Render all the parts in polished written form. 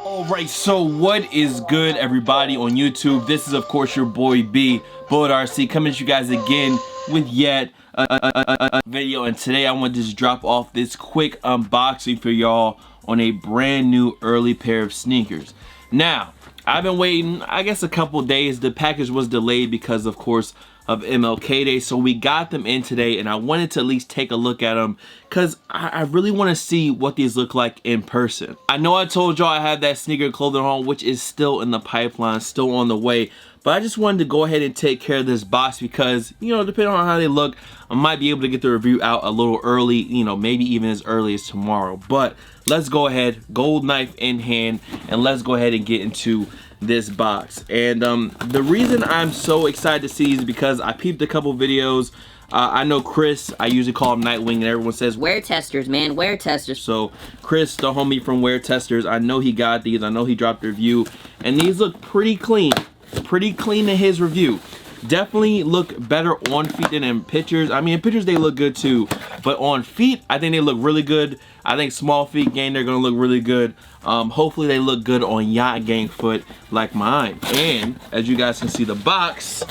Alright, so what is good, everybody on YouTube? This is of course your boy B, Bullet RC, coming at you guys again with yet a video. And today I want to just drop off this quick unboxing for y'all on a brand new early pair of sneakers. Now, I've been waiting, I guess, a couple days. The package was delayed because, of course, of MLK Day, so we got them in today, and I wanted to at least take a look at them because I really want to see what these look like in person. I know I told y'all I had that sneaker clothing haul, which is still in the pipeline, still on the way, but I just wanted to go ahead and take care of this box because, you know, depending on how they look, I might be able to get the review out a little early, you know, maybe even as early as tomorrow. But let's go ahead, gold knife in hand, and let's go ahead and get into this box. And the reason I'm so excited to see is because I peeped a couple videos. I know Chris, I usually call him Nightwing, and everyone says wear testers, man, wear testers. So Chris, the homie from Wear Testers, I know he got these, I know he dropped a review, and these look pretty clean in his review. Definitely look better on feet than in pictures. I mean, in pictures they look good too, but on feet I think they look really good. I think small feet gang, they're gonna look really good. Hopefully they look good on yacht gang foot like mine. And as you guys can see, the box,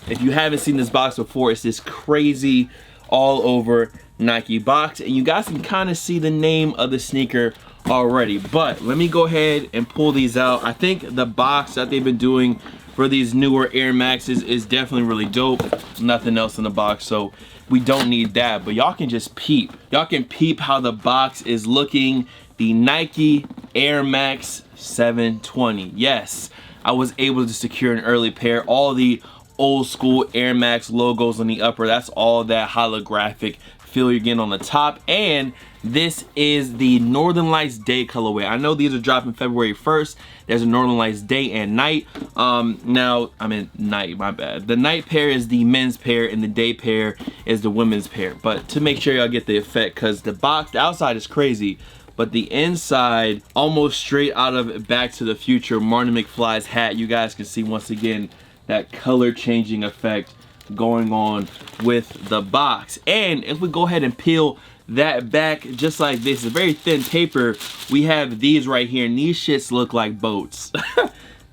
if you haven't seen this box before, it's this crazy all over Nike box, and you guys can kind of see the name of the sneaker already. But let me go ahead and pull these out. I think the box that they've been doing for these newer Air Maxes is definitely really dope. Nothing else in the box, so we don't need that. But y'all can just peep. Y'all can peep how the box is looking. The Nike Air Max 720. Yes, I was able to secure an early pair. All the old school Air Max logos on the upper. That's all that holographic feel you're getting on the top. And this is the Northern Lights Day colorway. I know these are dropping February 1st. There's a Northern Lights Day and night. Now, I mean night, my bad. The night pair is the men's pair and the day pair is the women's pair. But to make sure y'all get the effect, because the box, the outside is crazy, but the inside, almost straight out of Back to the Future, Marty McFly's hat. You guys can see once again that color changing effect going on with the box. And if we go ahead and peel that back just like this, a very thin paper, we have these right here, and these shits look like boats.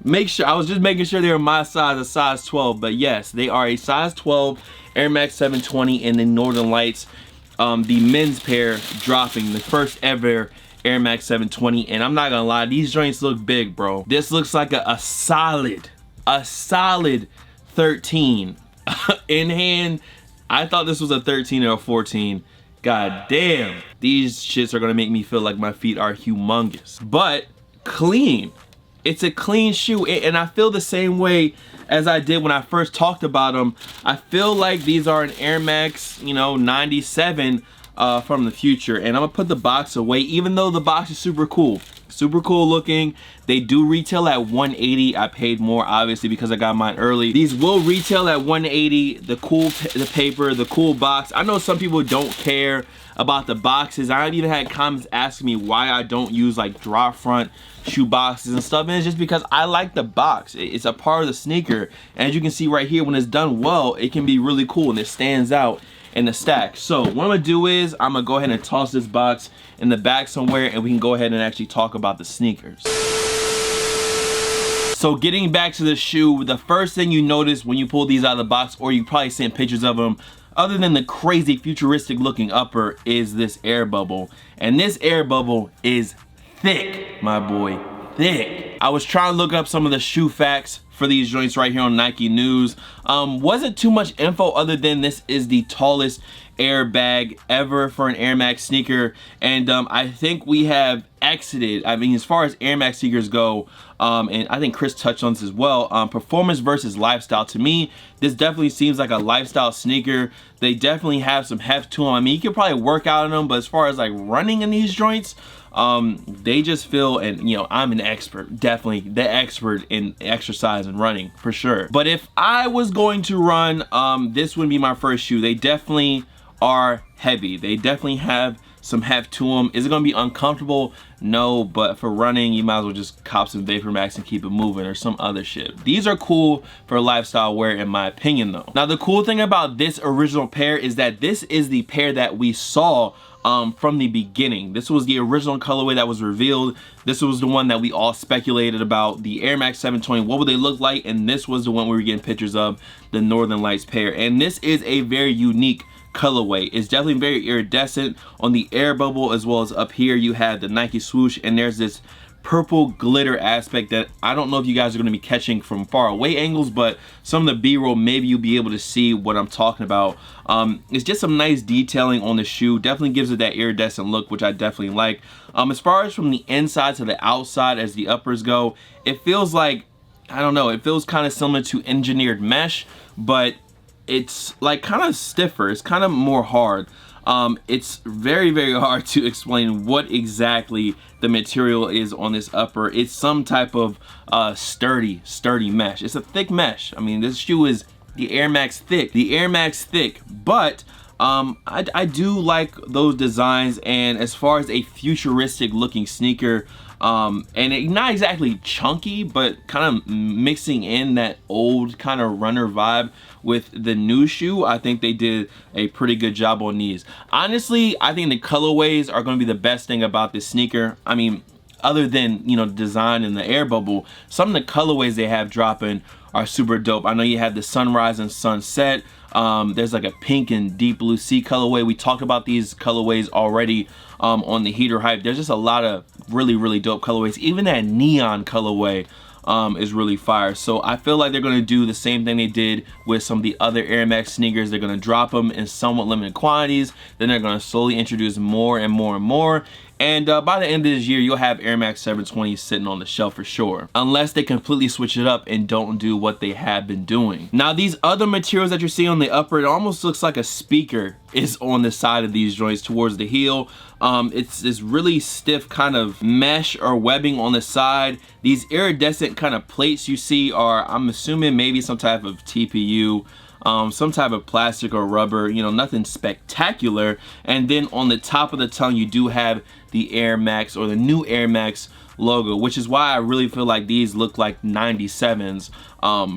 Make sure, I was just making sure they were my size, a size 12, but yes, they are a size 12 Air Max 720 in the Northern Lights. The men's pair dropping, the first ever Air Max 720, and I'm not gonna lie, these joints look big, bro. This looks like a solid 13 in hand. I thought this was a 13 or a 14. God damn, these shits are gonna make me feel like my feet are humongous, but clean. It's a clean shoe, and I feel the same way as I did when I first talked about them. I feel like these are an Air Max, you know, 97 from the future. And I'm gonna put the box away, even though the box is super cool looking. They do retail at $180. I paid more obviously because I got mine early. These will retail at $180. The paper, the cool box. I know some people don't care about the boxes. I even had comments asking me why I don't use like drop front shoe boxes and stuff, and it's just because I like the box. It's a part of the sneaker, and as you can see right here, when it's done well, it can be really cool and it stands out in the stack. So what I'm gonna do is I'm gonna go ahead and toss this box in the back somewhere, and we can go ahead and actually talk about the sneakers. So getting back to the shoe, the first thing you notice when you pull these out of the box, or you probably seen pictures of them, other than the crazy futuristic looking upper, is this air bubble. And this air bubble is thick, my boy, thick. I was trying to look up some of the shoe facts for these joints right here on Nike News. Wasn't too much info other than this is the tallest airbag ever for an Air Max sneaker, and I think we have exited, I mean, as far as Air Max sneakers go, and I think Chris touched on this as well, performance versus lifestyle. To me, this definitely seems like a lifestyle sneaker. They definitely have some heft to them. I mean, you could probably work out in them, but as far as like running in these joints, they just feel, and you know, I'm an expert, definitely the expert in exercise and running for sure. But if I was going to run, this would be my first shoe. They definitely are heavy. They definitely have some heft to them. Is it gonna be uncomfortable? No, but for running, you might as well just cop some Vapor Max and keep it moving, or some other shit. These are cool for lifestyle wear in my opinion though. Now the cool thing about this original pair is that this is the pair that we saw from the beginning. This was the original colorway that was revealed. This was the one that we all speculated about, the Air Max 720. What would they look like? And this was the one we were getting pictures of, the Northern Lights pair. And this is a very unique colorway. It's definitely very iridescent on the air bubble, as well as up here you have the Nike swoosh, and there's this purple glitter aspect that I don't know if you guys are going to be catching from far away angles, but some of the B-roll, maybe you'll be able to see what I'm talking about. It's just some nice detailing on the shoe. Definitely gives it that iridescent look, which I definitely like. As far as from the inside to the outside as the uppers go, it feels like, I don't know, it feels kind of similar to engineered mesh, but it's like kind of stiffer. It's kind of more hard. It's very, very hard to explain what exactly the material is on this upper. It's some type of sturdy mesh. It's a thick mesh. I mean, this shoe is the Air Max thick. The Air Max thick, but I do like those designs, and as far as a futuristic looking sneaker, and not exactly chunky, but kind of mixing in that old kind of runner vibe with the new shoe, I think they did a pretty good job on these. Honestly, I think the colorways are going to be the best thing about this sneaker. I mean, other than, you know, design and the air bubble, some of the colorways they have dropping are super dope. I know you have the sunrise and sunset. There's like a pink and deep blue sea colorway. We talked about these colorways already on the Heater Hype. There's just a lot of really, really dope colorways. Even that neon colorway is really fire. So I feel like they're going to do the same thing they did with some of the other Air Max sneakers. They're going to drop them in somewhat limited quantities. Then they're going to slowly introduce more and more and more. And by the end of this year, you'll have Air Max 720 sitting on the shelf for sure. Unless they completely switch it up and don't do what they have been doing. Now, these other materials that you're seeing on the upper, it almost looks like a speaker is on the side of these joints towards the heel. It's this really stiff kind of mesh or webbing on the side. These iridescent kind of plates you see are, I'm assuming, maybe some type of TPU. Some type of plastic or rubber, you know, nothing spectacular. And then on the top of the tongue, you do have the Air Max, or the new Air Max logo, which is why I really feel like these look like 97s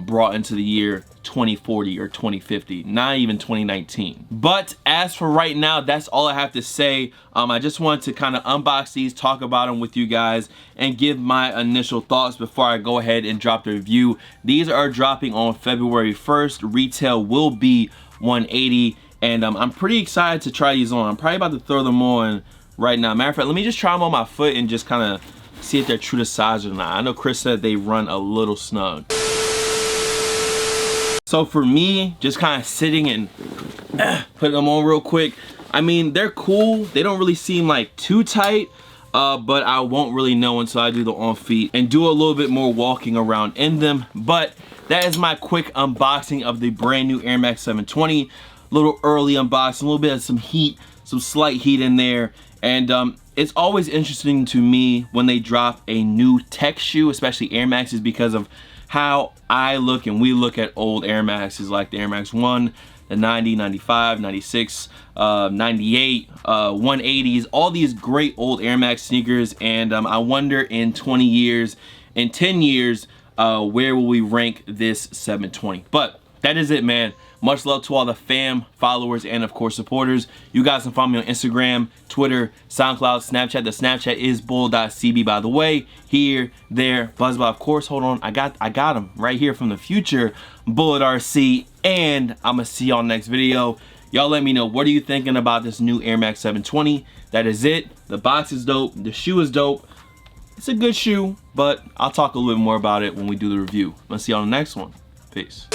brought into the year 2040 or 2050, not even 2019. But as for right now, that's all I have to say. I just wanted to kind of unbox these, talk about them with you guys, and give my initial thoughts before I go ahead and drop the review. These are dropping on February 1st. Retail will be $180, and I'm pretty excited to try these on. I'm probably about to throw them on right now. Matter of fact, let me just try them on my foot and just kind of see if they're true to size or not. I know Chris said they run a little snug. So for me, just kind of sitting and putting them on real quick, I mean, they're cool. They don't really seem like too tight, but I won't really know until I do the on feet and do a little bit more walking around in them. But that is my quick unboxing of the brand new Air Max 720. Little early unboxing, a little bit of some heat, some slight heat in there. And it's always interesting to me when they drop a new tech shoe, especially Air Maxes, because of how I look and we look at old Air Maxes like the Air Max 1, the 90, 95, 96, 98, 180s, all these great old Air Max sneakers. And I wonder in 20 years, in 10 years, where will we rank this 720? But that is it, man. Much love to all the fam, followers, and of course supporters. You guys can follow me on Instagram, Twitter, SoundCloud, Snapchat. The Snapchat is bull.cb, by the way. Here, there, BuzzBot, of course. Hold on, I got him right here from the future, Bullet RC. And I'm gonna see y'all next video. Y'all let me know, what are you thinking about this new Air Max 720? That is it. The box is dope. The shoe is dope. It's a good shoe, but I'll talk a little bit more about it when we do the review. I'm gonna see y'all on the next one. Peace.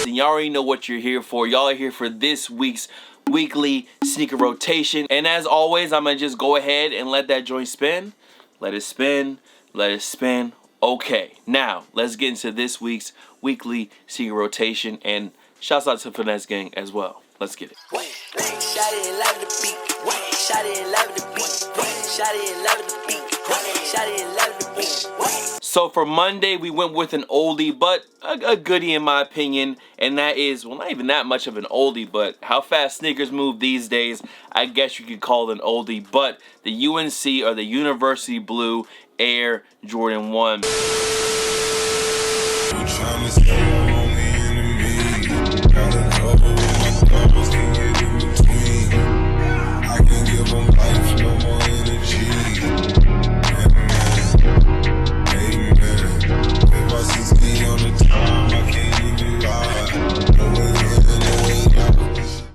And y'all already know what you're here for. Y'all are here for this week's weekly sneaker rotation. And as always, I'm gonna just go ahead and let that joint spin. Let it spin, let it spin. Okay, now let's get into this week's weekly sneaker rotation. And shouts out to Finesse Gang as well. Let's get it. So for Monday, we went with an oldie, but a goodie in my opinion, and that is, well, not even that much of an oldie, but how fast sneakers move these days, I guess you could call it an oldie, but the UNC, or the University Blue Air Jordan 1.